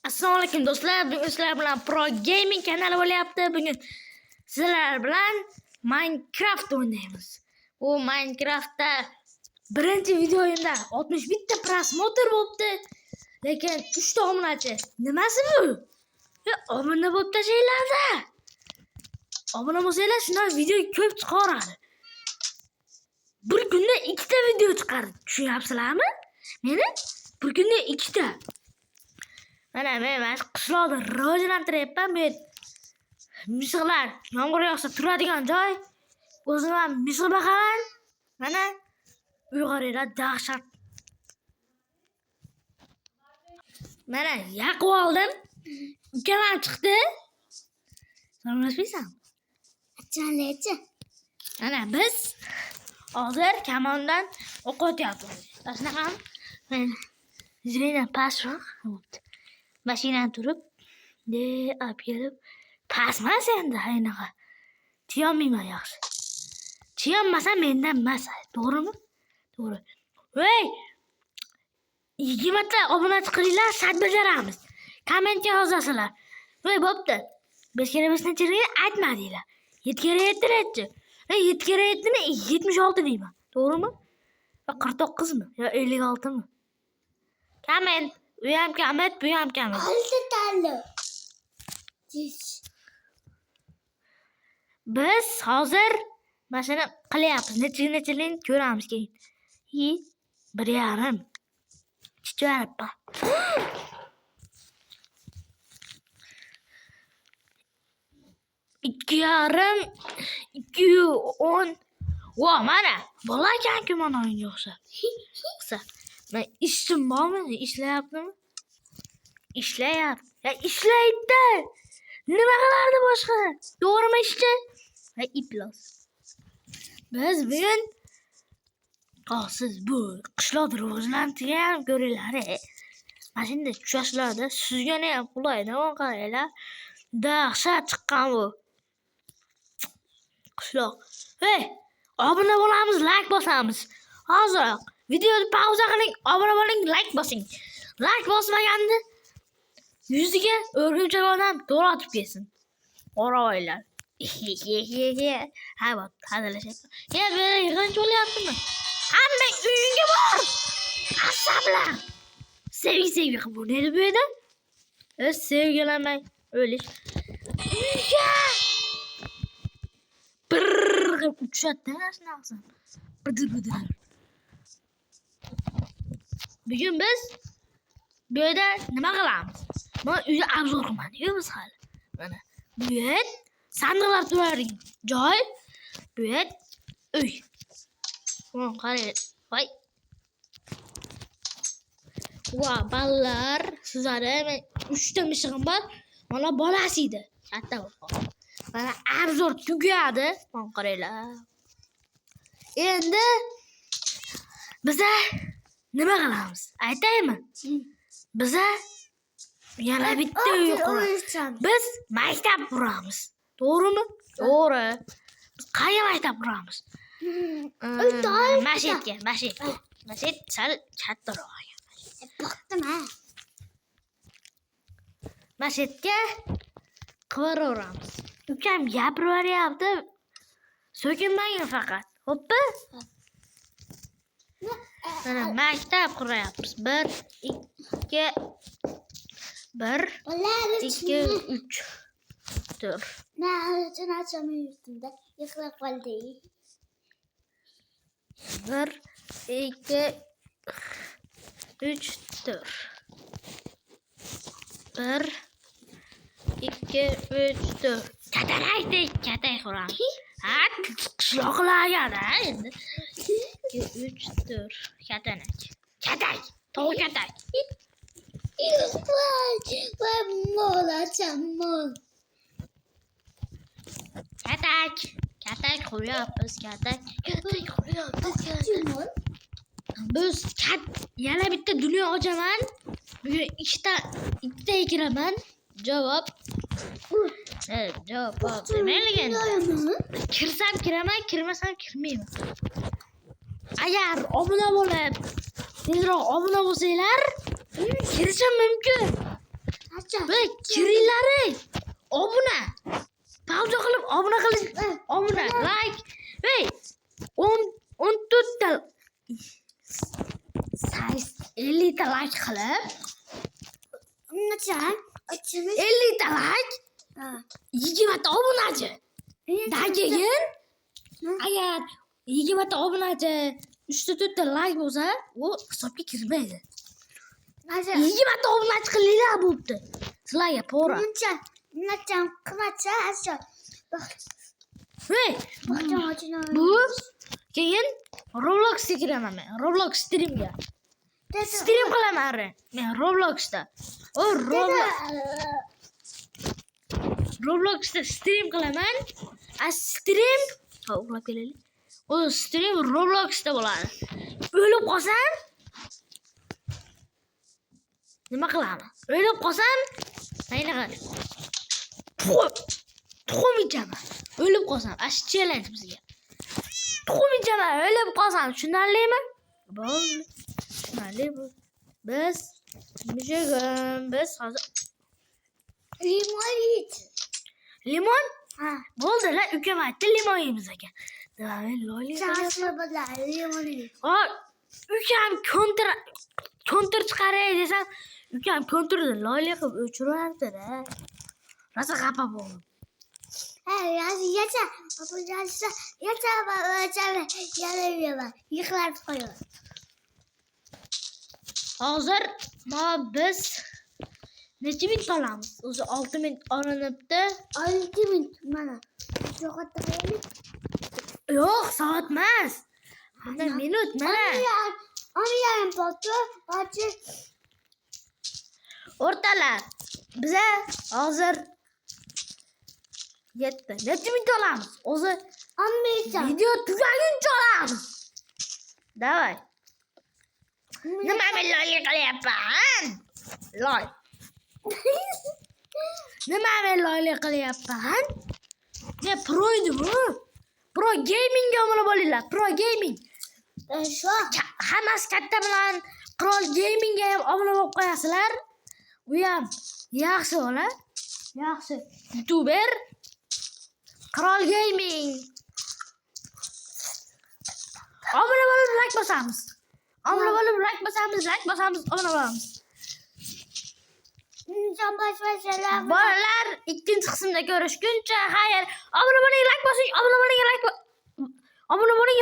Assalomu alaykum do'stlar. Bugun sizlar bilan Pro Gaming kanali bo'lyapti. Bugun sizlar bilan Minecraft o'ynaymiz. Bu Minecraftda birinchi videoyimda 61 ta prosmotr bo'libdi. Lekin 3 ta obunachi. Nimasi bu? Obuna bo'lib tashlaylar-da. Obuna bo'lsanglar, shunday video ko'p chiqaradi. Bir kunda 2 ta video chiqardi. Tushunyapsizlarmi? Meni bir kunda 2 ta. Mana men qishloqda rivojlantiryapman. Men misg'lar yomg'ir yog'sa turadigan joy. O'zim ham misg'il baqaman. Mana uyg'oringlar dahshat. Mana yaqib oldim. Ukam ham chiqdi. Salomlashmaysan? Achanlechi. Mana biz hozir kamondan o'q otyapmiz. Shunaqa zrena pasroq bo'libdi. Mashinadan turib, olib kelib, pasmas endi aynaqa. Tiyolmayman yaxshi. Tiyolmasam mendan emas, to'g'rimi? To'g'ri. Voy! 20 ta obunachi qilinglar, shart bajaramiz. Kommentga yozasizlar. Voy, bo'pti. 5 kere 5 necha aytmadinglar. 7 kere 7 necha? 7 kere 7 ni 76 deyman. To'g'rimi? Va 49 mi? Yo 56 mi? Komment. Bu ham komment, bu ham komment. Olti tali. Biz hozir mashina qilyapmiz. Necha-nechaligini ko'ramiz keyin. 1.5. Chiqaribman. 2.5, 2.10. Voh, mana bola ekan-ku mana o'yinga o'xshab. Qisa. Men ishim bormi? Ishlayaptimi? Ishlayapti. Ya ishlaydi. Nima qilardi boshqa? To'g'rimi ishchi? Va iplos. Biz bugun siz bu qishloqda rivojlantirgan ko'ringlar. Mana shunday tushashlarda suzgani ham qulaydi, qaranglar. Dahshat chiqqan bu. Qishloq. Hey, obuna bo'lamiz, like bosamiz. Hozir videoni pauza qiling, obuna bo'ling, like bosing. Like bosmaganda yuziga o'rgimchak odam to'latib kelsin. Qoravoylar. Ha, bo'p, hazillashyapman. Ya, men yig'inch bo'lyaptimi? Hamma uyingga bor. Asablar. Sevgi qilib o'ynaydi bu yerda. Sevgilamay o'lish. Uyga. Brrr, uçuşatda şunaqsan. Bıdır. Bugün biz bu yerda nima qilamiz? Men uyda obzor qilman. Yo'qmiz hali. Mana bu yer sandiqlar turadigan joy. Bu yer uy. Mana qarang. Voy. Va ballar sizlarga men 3 ta mishig'im bor. Mana bolasi edi. Katta bo'lib. Mana obzor tugadi. Mana qaranglar. Endi biza nima qilamiz? Aytaymi? Biza yana bitta uy quramiz. Biz maktab quramiz. To'g'rimi? To'g'ri. Biz qayerga maktab quramiz? Masjidga. Masjid sal kattaroq. Baxtma. Masjidga quraveramiz. Ukam gapiryapti. So'kinmang faqat. Xo'pmi? Mana maktab quryapmiz. 1 2 3 4. Nachamay yurtimda yiqilib qoldi. 1 2 3 4. 1 2 3 4. Katay quramiz. Ha, qishloqlarga endi. 2 3 4. Katay. To'g'ri katay. Voy, molacham. Katay qo'yapmiz. Biz yana bitta dunyo ochaman. Bugun ikkita kiraman. Javob. Javob demayligan. Kirsam kiraman, kirmasam kirmayman. Agar obuna bo'lib, tezroq obuna bo'lsanglar, kirishim mumkin. Ve kiringlar. Obuna. Pauza qilib obuna qiling. Obuna, like. Ve 14 ta 50 ta like qilib Unacham. Ochimiz. 50 ta like Ha. 20 ta obunachi. Keyin agar 20 ta obunachi 3-4 ta like bo'lsa, u hisobga kirmaydi. Nazar. 20 ta obunachi qilinglar bo'pti. Sizlarga pora. Unacham qilmacha asho. Hey, Baqcham ochina. bu keyin Robloxga kiraman men. Roblox streamga. Stream qilaman men Robloxda. O Robloxda stream qilaman. Stream, uxlab kelaylik. O stream Robloxda bo'ladi. O'lib qolsam nima qilaman? O'lib qolsam, mayli. Tuxum ichaman. O'lib qolsam, ash challenge bizga. Tuxum ichaman, o'lib qolsam, tushunarlimi? Bo'ldi. Tushunarli bu. Biz hozir Limon yeydi. limon Ha. bo'ldi la, ukam aytdi limon yeymiz ekan. Davay loy. Chasma bilan limon yeydi. Hop, ukam kontur chiqaray desam, ukam konturni loyli qilib o'chirardi-da. Rosa xafa bo'ldim. Yacha. Papa yacha va o'chadi. Yalayman. Yig'lab qo'yaman. Hozir biz necha minut qolamiz? O'zi 6 minut olinibdi. 6 minut mana. Soatda qo'yaylik. Yo'q, soat emas. Mana minut, mana. Oni yarim pochi. O'rtalar. Biza hozir 7. Necha minut olamiz? O'zi 10 minut. video tugaguncha olamiz. Davay. Nima men loy qilyapman? Loy. Nima men loy qilyapman? Ne pro edi bu? Pro gamingga omila bo'linglar. Pro gaming. Shu. Hammasi katta bilan Qirol gamingga ham omila bo'lib qo'yasizlar. U ham yaxshi bola. Yaxshi youtuber. Qirol gaming. Omila bo'lib like bosamiz. Omila bo'lib like bosamiz, omila bo'lamiz. Bolalar ikkinchi qismda ko'rishguncha xayr. Omila bo'ling, like bosing, omila bo'ling, like. Omila bo'ling.